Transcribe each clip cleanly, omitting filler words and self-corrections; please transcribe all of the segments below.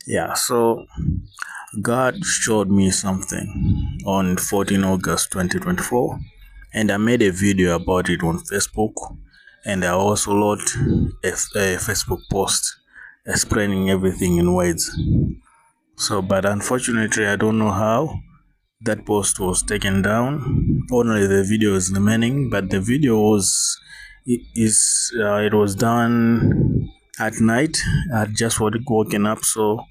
Yeah, so God showed me something on 14 August 2024, and I made a video about it on Facebook, and I also wrote a Facebook post explaining everything in words. So, but unfortunately, I don't know how that post was taken down. Only the video is remaining, but the video it was done at night. I had just woken up, so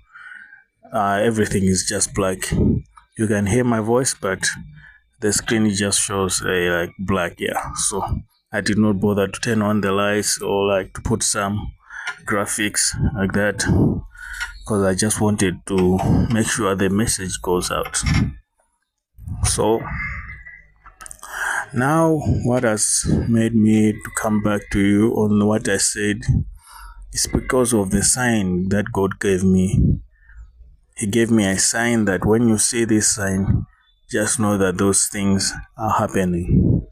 everything is just black. You can hear my voice, but the screen just shows like black. Yeah, so I did not bother to turn on the lights or like to put some graphics like that because I just wanted to make sure the message goes out. So now, what has made me to come back to you on what I said is because of the sign that God gave me. He gave me a sign that when you see this sign, just know that those things are happening.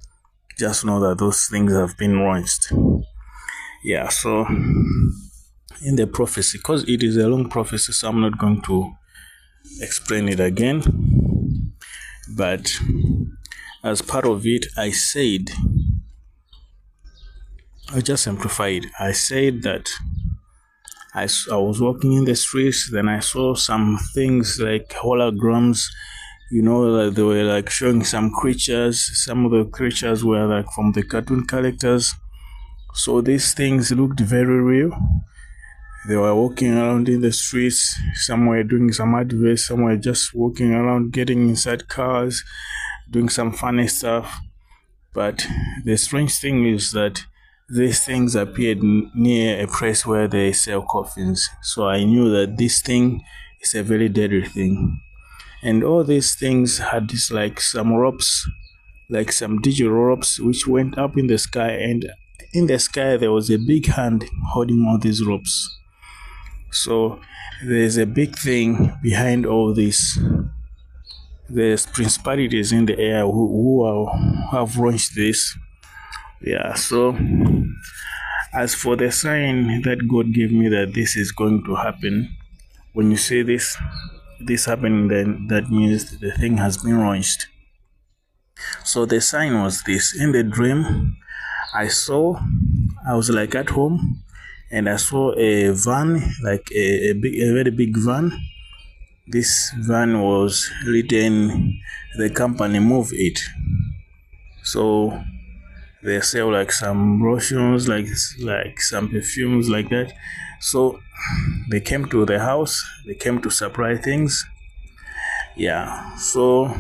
Just know that those things have been launched. Yeah, so in the prophecy, because it is a long prophecy, so I'm not going to explain it again. But as part of it, I just simplified. I said that I was walking in the streets, then I saw some things like holograms, like they were like showing some creatures. Some of the creatures were like from the cartoon characters. So these things looked very real. They were walking around in the streets, some were doing some adverts, some were just walking around, getting inside cars, doing some funny stuff. But the strange thing is that these things appeared near a place where they sell coffins. So I knew that this thing is a very deadly thing. And all these things had this like some ropes, like some digital ropes, which went up in the sky. And in the sky, there was a big hand holding all these ropes. So there's a big thing behind all this. There's principalities in the air who have launched this. Yeah, so as for the sign that God gave me that this is going to happen, when you see this happening, then that means the thing has been launched. So the sign was this. In the dream, I was like at home, and I saw a van, like a very big van. This van was written, the company Move It. So they sell like some lotions, like some perfumes like that. So they came to the house, they came to supply things. Yeah, so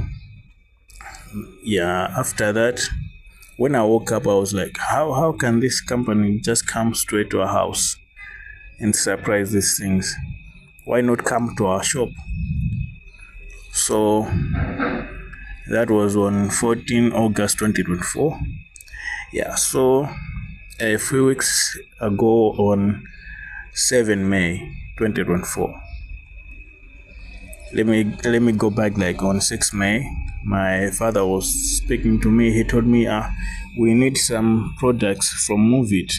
yeah, after that, when I woke up, I was like, how can this company just come straight to our house and surprise these things? Why not come to our shop? So that was on 14 August 2024. Yeah, so a few weeks ago on 7 May 2024. Let me go back like on 6 May. My father was speaking to me. He told me we need some products from Move It,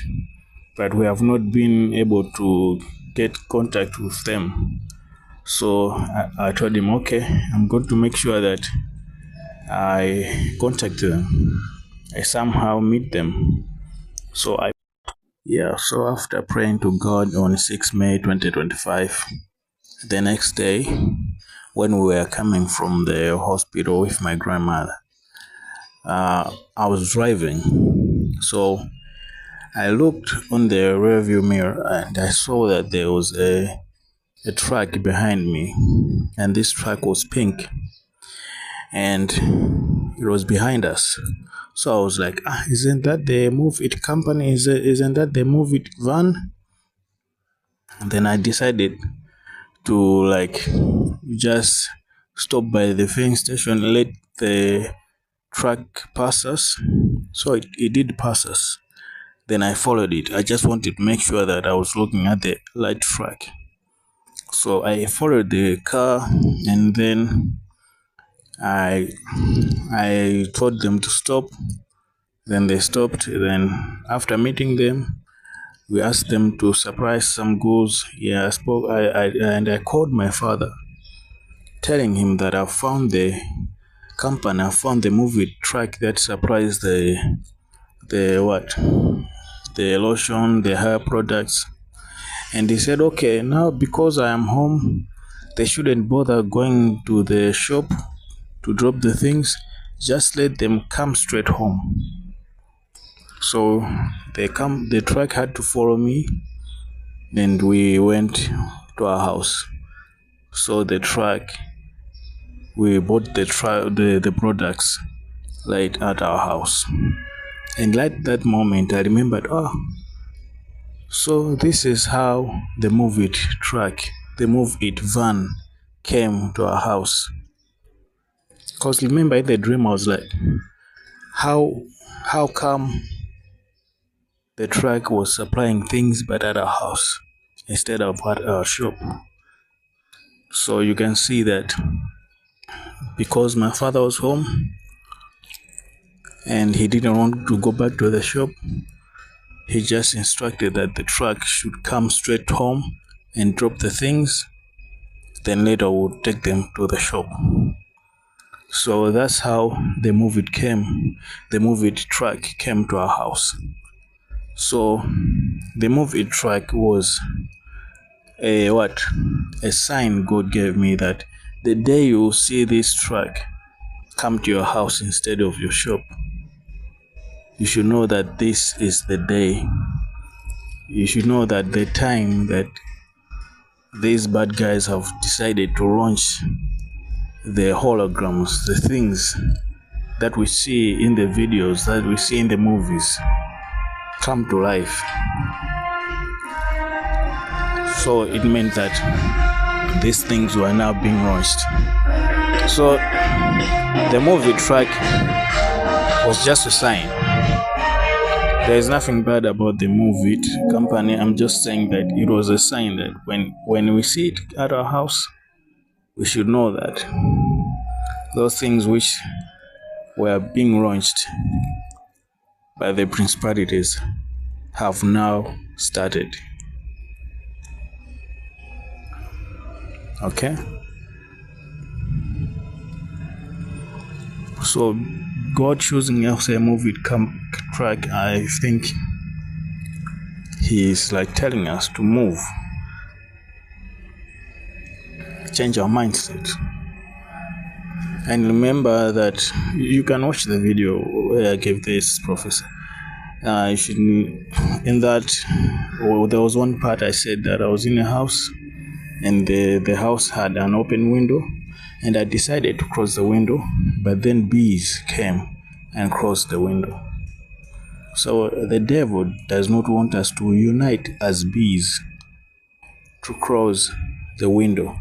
but we have not been able to get contact with them. So I told him, okay, I'm going to make sure that I contact them. I somehow meet them. So after praying to God on 6 May 2025, the next day, when we were coming from the hospital with my grandmother, I was driving. So I looked on the rearview mirror and I saw that there was a truck behind me, and this truck was pink and it was behind us. So I was like, isn't that the Move It company? Isn't that the Move It van? And then I decided to like just stop by the filling station, let the truck pass us. So it did pass us. Then I followed it. I just wanted to make sure that I was looking at the light truck. So I followed the car, and then I told them to stop. Then they stopped. Then after meeting them, We asked them to surprise some goods. Yeah, I called my father, telling him that I found the company, I found the movie track that surprised the what? The lotion, the hair products. And he said, okay, now because I am home, they shouldn't bother going to the shop to drop the things. Just let them come straight home. So the truck had to follow me, and we went to our house. So the truck, we bought the products right at our house. And like that moment, I remembered, oh, so this is how the Move It truck, the Move It van came to our house. Because remember in the dream, I was like, how come the truck was supplying things but at our house instead of at our shop? So you can see that because my father was home and he didn't want to go back to the shop, he just instructed that the truck should come straight home and drop the things, then later we'll take them to the shop. So that's how the Move It truck came to our house. So the Move It truck was a sign God gave me that the day you see this truck come to your house instead of your shop, you should know that this is the day. You should know that the time that these bad guys have decided to launch the holograms, the things that we see in the videos, that we see in the movies, come to life. So it meant that these things were now being launched. So the movie track was just a sign. There is nothing bad about the Move It company. I'm just saying that it was a sign that when we see it at our house, we should know that those things which were being launched by the principalities have now started. Okay? So God choosing us a movie track, I think He is like telling us to move, change our mindset. And remember that you can watch the video where I gave this prophecy. In that, there was one part I said that I was in a house and the house had an open window, and I decided to cross the window, but then bees came and crossed the window. So the devil does not want us to unite as bees to cross the window,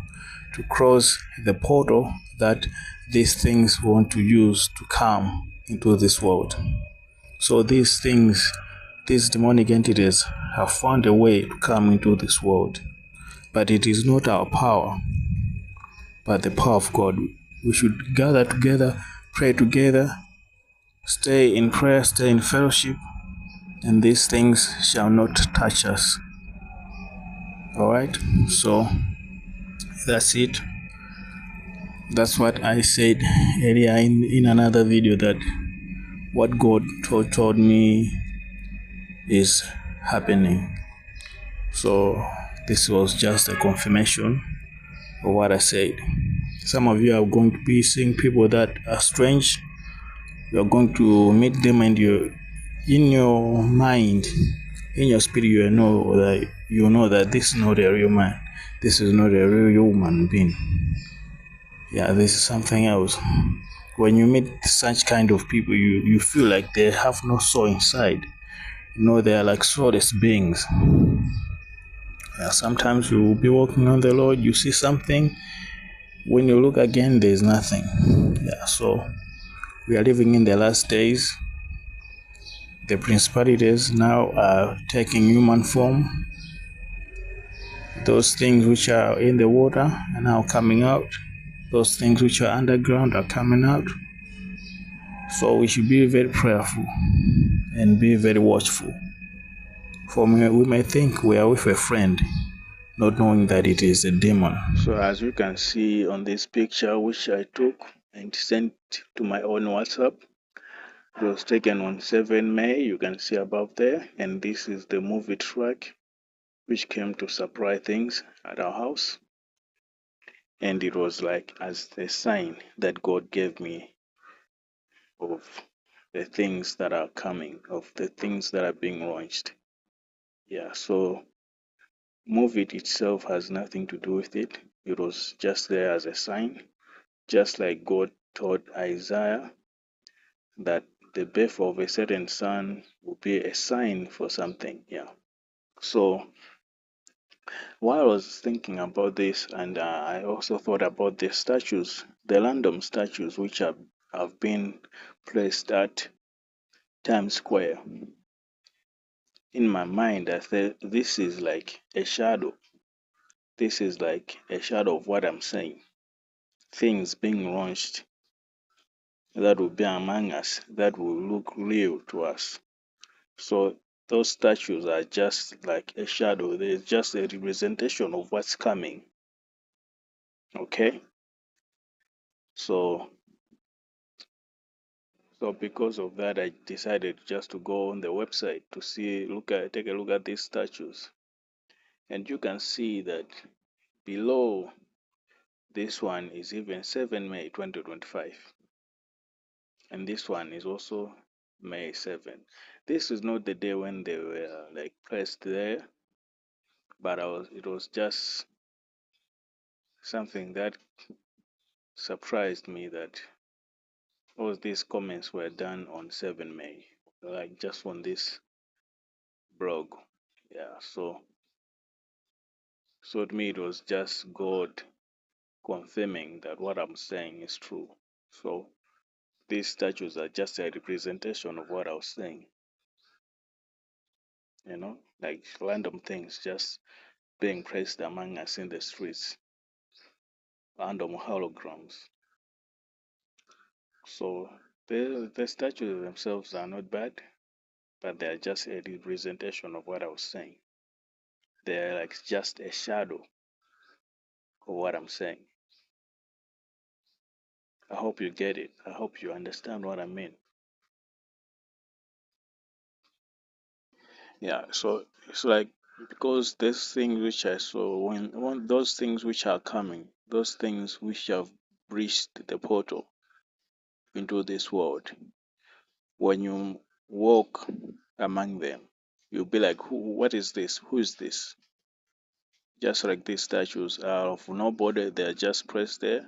to cross the portal that these things want to use to come into this world. So these things, these demonic entities have found a way to come into this world. But it is not our power, but the power of God. We should gather together, pray together, stay in prayer, stay in fellowship, and these things shall not touch us. Alright? So that's it. That's what I said earlier in another video, that what God told me is happening. So this was just a confirmation of what I said. Some of you are going to be seeing people that are strange. You're going to meet them, and in your mind, in your spirit, you know that this is not a real man. This is not a real human being. Yeah, this is something else. When you meet such kind of people, you feel like they have no soul inside. They are like soulless beings. Yeah, sometimes you will be walking on the Lord, you see something. When you look again, there's nothing. Yeah, so we are living in the last days. The principalities now are taking human form. Those things which are in the water are now coming out. Those things which are underground are coming out. So we should be very prayerful and be very watchful. For me, we may think we are with a friend, not knowing that it is a demon. So, as you can see on this picture, which I took and sent to my own WhatsApp, it was taken on 7 May, you can see above there, and this is the movie track which came to surprise things at our house. And it was like as a sign that God gave me of the things that are coming, of the things that are being launched. Yeah, so movie itself has nothing to do with it. It was just there as a sign, just like God told Isaiah that the birth of a certain son will be a sign for something. Yeah. So while I was thinking about this, and I also thought about the statues, the random statues which have been placed at Times Square. In my mind, I said, this is like a shadow. This is like a shadow of what I'm saying. Things being launched that will be among us, that will look real to us. So those statues are just like a shadow. They're just a representation of what's coming. Okay? So because of that, I decided just to go on the website to take a look at these statues. And you can see that below this one is even 7 May 2025. And this one is also May 7. This is not the day when they were like placed there, but it was just something that surprised me that all these comments were done on 7 May, like just on this blog. Yeah, so to me it was just God confirming that what I'm saying is true. So these statues are just a representation of what I was saying, like random things just being placed among us in the streets, random holograms. So the statues themselves are not bad, but they are just a representation of what I was saying. They're like just a shadow of what I'm saying. I hope you get it. I hope you understand what I mean. Yeah, so it's like because this thing which I saw, when those things which are coming, those things which have breached the portal into this world, when you walk among them, you'll be like, what is this? Who is this? Just like these statues are of nobody, they are just placed there.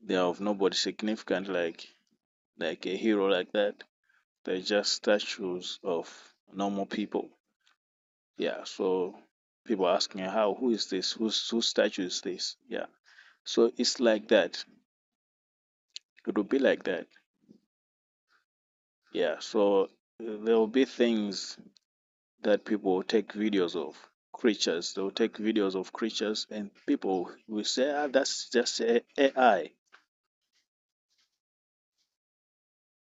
They are of nobody significant, like a hero like that. They're just statues of normal people. Yeah, so people asking how, who is this? Whose statue is this? Yeah. So it's like that. It will be like that. Yeah. So there will be things that people will take videos of creatures. They will take videos of creatures, and people will say, "Ah, that's just AI."